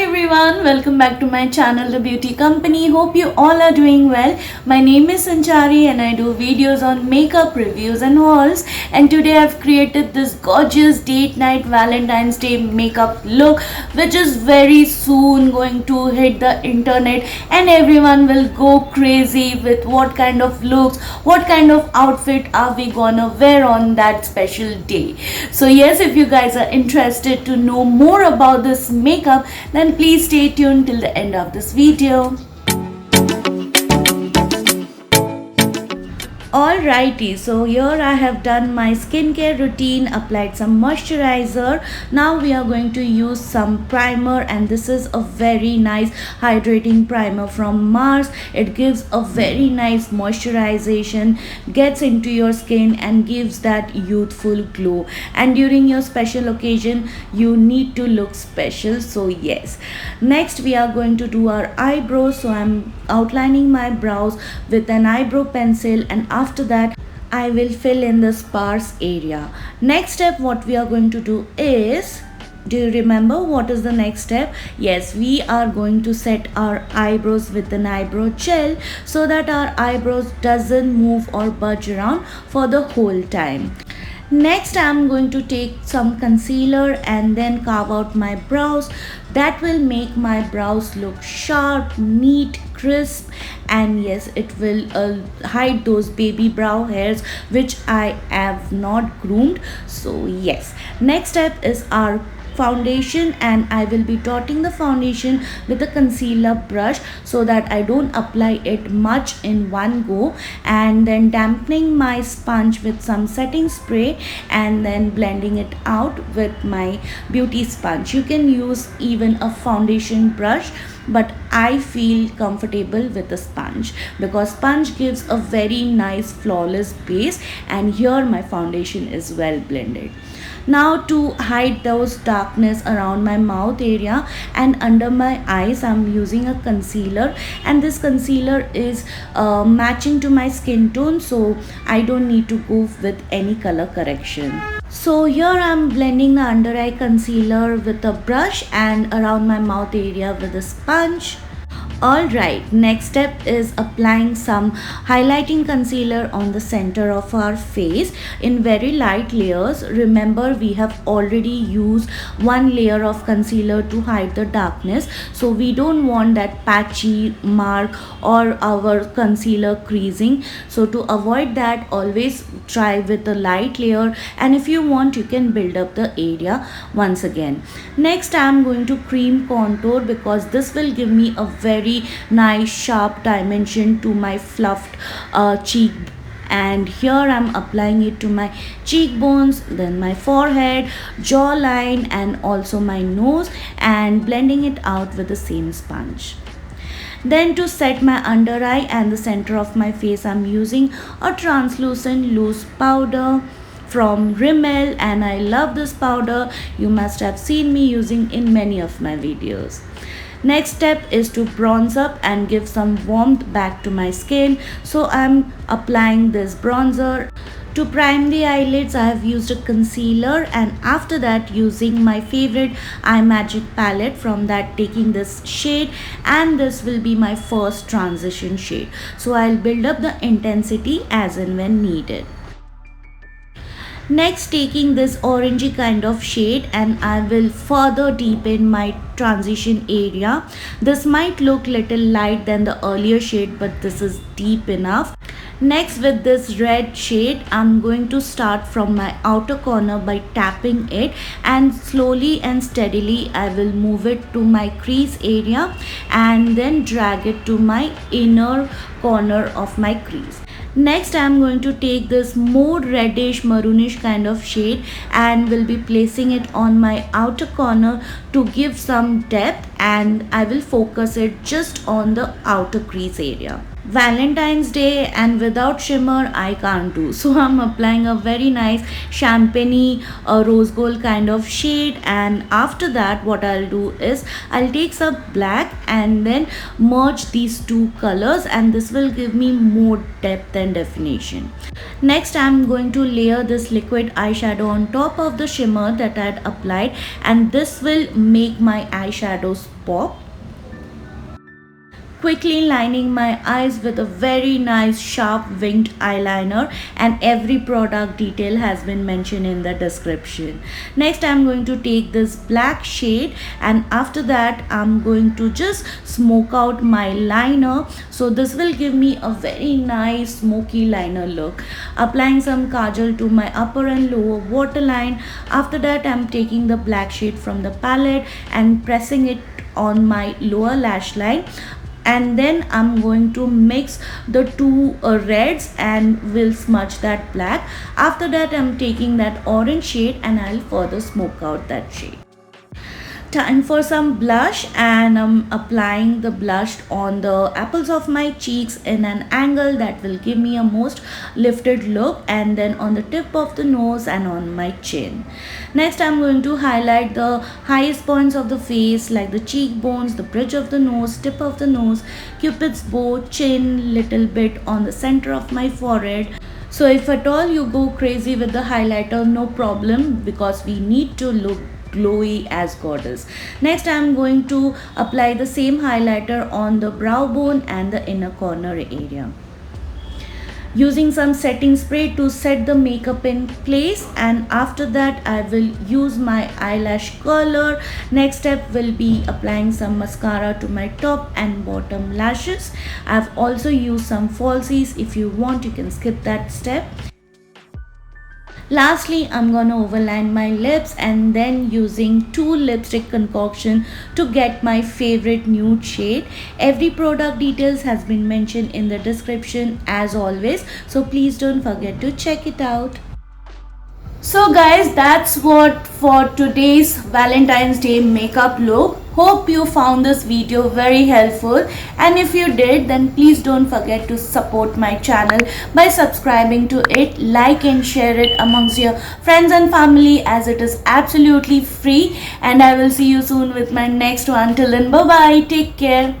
everyone, welcome back to my channel The Beauty Company. Hope you all are doing well. My name is Sanchari and I do videos on makeup reviews and hauls, and today I've created this gorgeous date night Valentine's Day makeup look which is very soon going to hit the internet and everyone will go crazy with what kind of looks, what kind of outfit are we gonna wear on that special day. So yes, if you guys are interested to know more about this makeup, then please stay tuned till the end of this video. Alrighty, so here I have done my skincare routine, applied some moisturizer. Now we are going to use some primer, and this is a very nice hydrating primer from Mars. It gives a very nice moisturization, gets into your skin and gives that youthful glow. And during your special occasion, you need to look special. So yes, next we are going to do our eyebrows. So I'm outlining my brows with an eyebrow pencil, and after that I will fill in the sparse area. Next step, what we are going to do is, do you remember what is the next step? Yes, we are going to set our eyebrows with an eyebrow gel so that our eyebrows doesn't move or budge around for the whole time. Next, I'm going to take some concealer and then carve out my brows. That will make my brows look sharp, neat, crisp, and yes, it will hide those baby brow hairs which I have not groomed. So yes, next step is our foundation, and I will be dotting the foundation with a concealer brush so that I don't apply it much in one go, and then dampening my sponge with some setting spray and then blending it out with my beauty sponge. You can use even a foundation brush, but I feel comfortable with a sponge because sponge gives a very nice flawless base, and here my foundation is well blended. Now to hide those darkness around my mouth area and under my eyes, I'm using a concealer, and this concealer is matching to my skin tone, so I don't need to go with any color correction. So here I'm blending the under eye concealer with a brush and around my mouth area with a sponge. Alright, next step is applying some highlighting concealer on the center of our face in very light layers. Remember, we have already used one layer of concealer to hide the darkness, so we don't want that patchy mark or our concealer creasing. So to avoid that, always try with a light layer, and if you want, you can build up the area once again. Next, I am going to cream contour because this will give me a very nice sharp dimension to my fluffed cheek, and here I'm applying it to my cheekbones, then my forehead, jawline, and also my nose, and blending it out with the same sponge. Then to set my under eye and the center of my face, I'm using a translucent loose powder from Rimmel, and I love this powder. You must have seen me using in many of my videos. Next step is to bronze up and give some warmth back to my skin. So I'm applying this bronzer. To prime the eyelids, I have used a concealer, and after that using my favorite Imagic palette, from that taking this shade, and this will be my first transition shade. So I'll build up the intensity as and when needed. Next, taking this orangey kind of shade, and I will further deepen my transition area. This might look little light than the earlier shade, but this is deep enough. Next, with this red shade, I'm going to start from my outer corner by tapping it, and slowly and steadily I will move it to my crease area and then drag it to my inner corner of my crease. Next, I am going to take this more reddish maroonish kind of shade and will be placing it on my outer corner to give some depth, and I will focus it just on the outer crease area. Valentine's Day and without shimmer I can't do. So I'm applying a very nice champagne rose gold kind of shade, and after that what I'll do is I'll take some black and then merge these two colors, and this will give me more depth and definition. Next I'm going to layer this liquid eyeshadow on top of the shimmer that I had applied, and this will make my eyeshadows pop. Quickly lining my eyes with a very nice sharp winged eyeliner, and every product detail has been mentioned in the description. Next I'm going to take this black shade, and after that I'm going to just smoke out my liner, so this will give me a very nice smoky liner look. Applying some kajal to my upper and lower waterline. After that I'm taking the black shade from the palette and pressing it on my lower lash line, and then I'm going to mix the two reds and will smudge that black. After that I'm taking that orange shade and I'll further smoke out that shade. Time for some blush, and I'm applying the blush on the apples of my cheeks in an angle that will give me a most lifted look, and then on the tip of the nose and on my chin. Next I'm going to highlight the highest points of the face like the cheekbones, the bridge of the nose, tip of the nose, cupid's bow, chin, little bit on the center of my forehead. So if at all you go crazy with the highlighter, no problem, because we need to look glowy as goddess. Next I'm going to apply the same highlighter on the brow bone and the inner corner area, using some setting spray to set the makeup in place, and after that I will use my eyelash curler. Next step will be applying some mascara to my top and bottom lashes. I've also used some falsies. If you want you can skip that step. Lastly, I'm gonna overline my lips, and then using two lipstick concoction to get my favorite nude shade. Every product details has been mentioned in the description as always, so please don't forget to check it out. So guys, that's what for today's Valentine's Day makeup look. Hope you found this video very helpful, and if you did then please don't forget to support my channel by subscribing to it, like and share it amongst your friends and family as it is absolutely free, and I will see you soon with my next one. Till then, bye bye, take care.